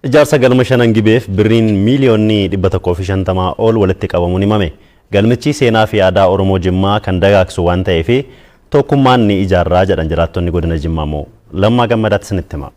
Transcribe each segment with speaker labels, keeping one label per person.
Speaker 1: Ijaarsa galma shanan gibeef birriin miiliyoonni 150 ol walitti qabamuun himame. Galmichi seenaa fi aadaa Oromoo Jimmaa kan dagaagsu waan ta'eef tokkummaan ni ijaarraa jedhan jiraattonni godina Jimmaa moo Lammaa Gammadaatti isinitti hima.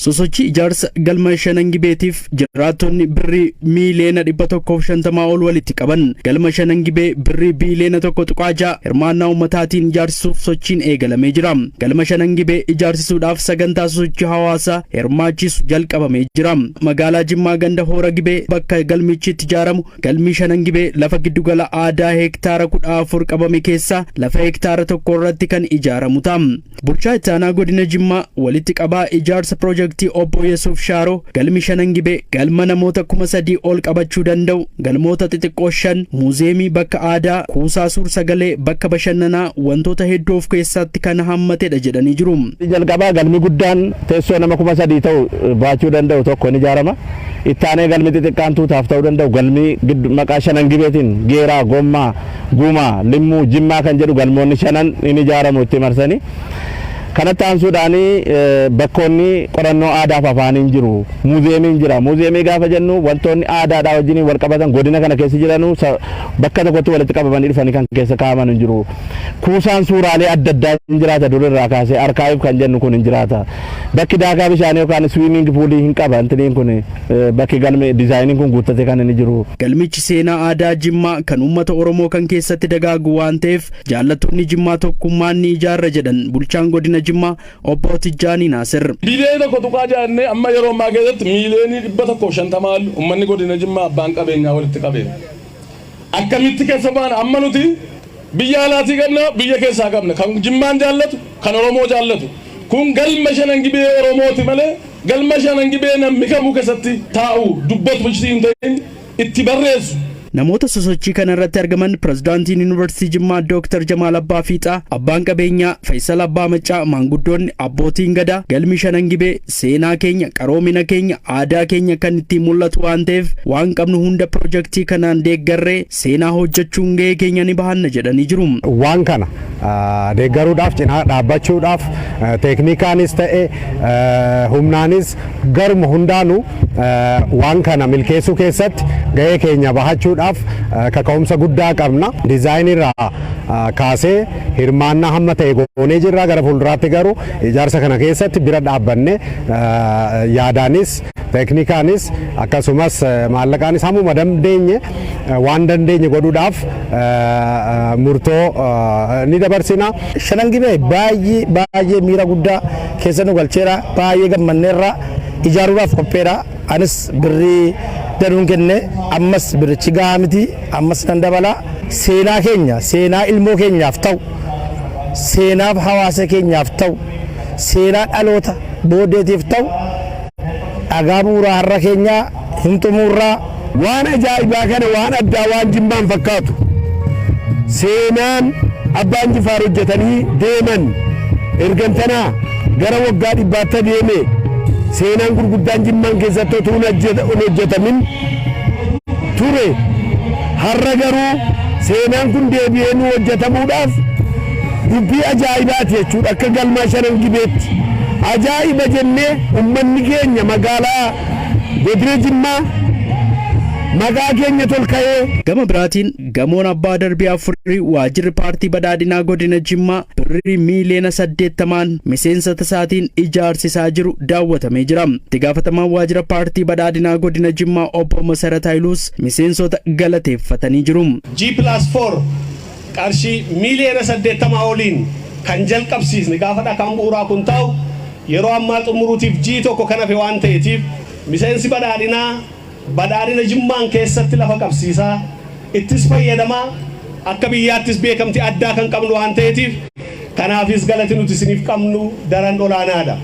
Speaker 2: Sosochii ijaarsa galma shanan gibeetiif jiraattonni birrii miiliyoona 150 ol walitti qaban galma shanan gibee birrii biiliyoona 1.6 hirmaannaa uummataatiin ijaarsisuuf sochiin eegalamee jira. Galma shanan gibee ijaarsisuudhaaf sagantaa sosochii hawaasaa hirmaachisu jalqabamee jira. Magaalaa Jimmaa ganda Hoora Gibee bakka galmichi itti ijaaramu galmi shanan gibee lafa giddugala aadaa hektaara 14 qabame keessaa lafa hektaara 1 irratti kan ijaaramu ta'a. Bulchaa itti aanaa godina Jimmaa walitti qabaa ijaarsa piroojeektii Obbo Yesuuf Shaaroo galmi shanan gibee galma namoota 3,000 ol qabachuu danda'u galmoota xixiqqoo 5 muuzeemii bakka aadaa kuusaa suur sagalee bakka bashannanaa wantoota hedduu of keessatti kan hammatedha jedhanii jiru.
Speaker 3: Jalqabaa galmi guddaan teessoo nama 3,000 ta'u baachuu danda'u tokko ni ijaarama. Ittaanee galmi xixiqqaan tuutaaf ta'uu danda'u galmi maqaa shanan gibeetiin Geeraa, Gommaa, Guumaa, Limmuu, Jimmaa kan jedhu galmoonni shanan ni ijaaramu itti marsanii. Kanatti aansuudhaanii bakkoonni qorannoo aadaaf afaaniin jiru. Muuzeemiin jira. Muuzeemii gaafa jennu wantoonni aadaadhaa wajjin wal qabatan godina kana keessa jiranu bakka tokkotti walitti qabamanii dhufanii kan keessa kaa'aman hin jiru. Kuusaan suuraalee adda addaa hin jiraata durirraa kaasee arkaayiif kan jennu kun hin jiraata. Bakki daakaa bishaanii yookaan swimming poolii hin qaba intiniin kun bakki galme diizaayiniin kun guuttatee kan inni jiru.
Speaker 2: Galmichi seenaa aadaa Jimmaa kan uummata Oromoo kan keessatti dagaagu waan ta'eef jaallattoonni Jimmaa tokkummaan ni ijaarra jedhan bulchaan godina Jimmaa Obbo Tijjaanii Naasir.
Speaker 4: Biilee tokko tuqaa jaannee amma yeroo ammaa keessatti miiliyoonii 150 uummanni godina Jimmaa abbaan qabeenyaa walitti qabeera. Akkamitti keessa baana amma nuti biyya alaatii qabna biyya keessaa qabna kan Jimmaan jaallatu kan Oromoo jaallatu kun galma shanan gibee Oromooti malee galma shanan gibee namni kamuu keessatti taa'u dubbatu bulchitii hin ta'in itti barreessu.
Speaker 2: Namoota sosochii kana irratti argaman pirezidaantiin Yuunivarsiitii Jimmaa Dr. Jamaal Abbaa Fiixaa, abbaan qabeenyaa Faisal Abbaa Maccaa, maanguddoonni abbootiin gadaa galmi shanan gibee seenaa keenya, qaroomina keenya, aadaa keenya kan ittiin mul'atu waan ta'eef waan qabnu hunda piroojeektii kanaan deeggarree seenaa hojjechuun gahee keenya ni bahanna jedhanii jiru.
Speaker 3: Waan kana deeggaruudhaaf cinaa dhaabbachuudhaaf teeknikaanis ta'e humnaanis garuma hundaanuu waan kana milkeessuu keessatti gahee keenya bahachuu kaka'umsa guddaa qabna. Diizaayinirraa kaasee hirmaannaa hamma ta'e goonee jirra. Gara fuulduraatti garuu ijaarsa kana keessatti bira dhaabbanne yaadaanis teeknikaanis akkasumas maallaqaanis hammuma dandeenye waan dandeenye godhuudhaaf murtoo ni dabarsina.
Speaker 5: Shanan gibee baay'ee miira guddaa keessa nu galcheera. Baay'ee gammanneerra ijaaruudhaaf qopheera. Anis birrii danuun kenne ammas birichi gahaa miti ammas nan dabala. Seenaa keenya seenaa ilmoo keenyaaf ta'u seenaaf hawaasa keenyaaf ta'u seenaa dhaloota booddeetiif ta'u dhagaa bu'uuraa har'a keenyaa hin xumurraa.
Speaker 6: Waan ajaa'ibaa kana waan addaa waan Jimmaan fakkaatu seenaan abbaan Jifaar hojjetanii deeman ergantanaa gara waggaa 100 deeme seenaan gurguddaan Jimmaan keessatti utuu hin hojjetamin ture. Har'a garuu seenaan kun deebi'ee nu hojjetamuudhaaf dubbii ajaa'ibaati jechuudha. Akka galma shanan gibeetti ajaa'iba jennee uummanni keenya magaalaa godina Jimmaa maqaa keenya tolka'ee.
Speaker 2: Gama biraatiin gamoon abbaa darbii afurii waajjirri paartii badhaadhinaa godina Jimmaa birrii miiliyoona 80 miseensa isaatiin ijaarsisaa jiru daawwatamee jira. Itti gaafatamaan waajjira paartii badhaadhinaa godina Jimmaa Obbo Masarat Hayiluus miseensota galateeffatanii jiru.
Speaker 7: G+4 qarshii miiliyoona 80 oliin kan jalqabsiisne gaafa dhakaan bu'uuraa kun ta'u yeroo ammaa xumuruutiif G1 kan hafe waan ta'eetiif miseensi badhaadhina Jimmaan keessatti lafa qabsiisaa ittis fayyadamaa akka biyyaattis beekamtii addaa kan qabnu waan ta'eetiif kanaafis galati nuti isiniif qabnu daran olaanaadha.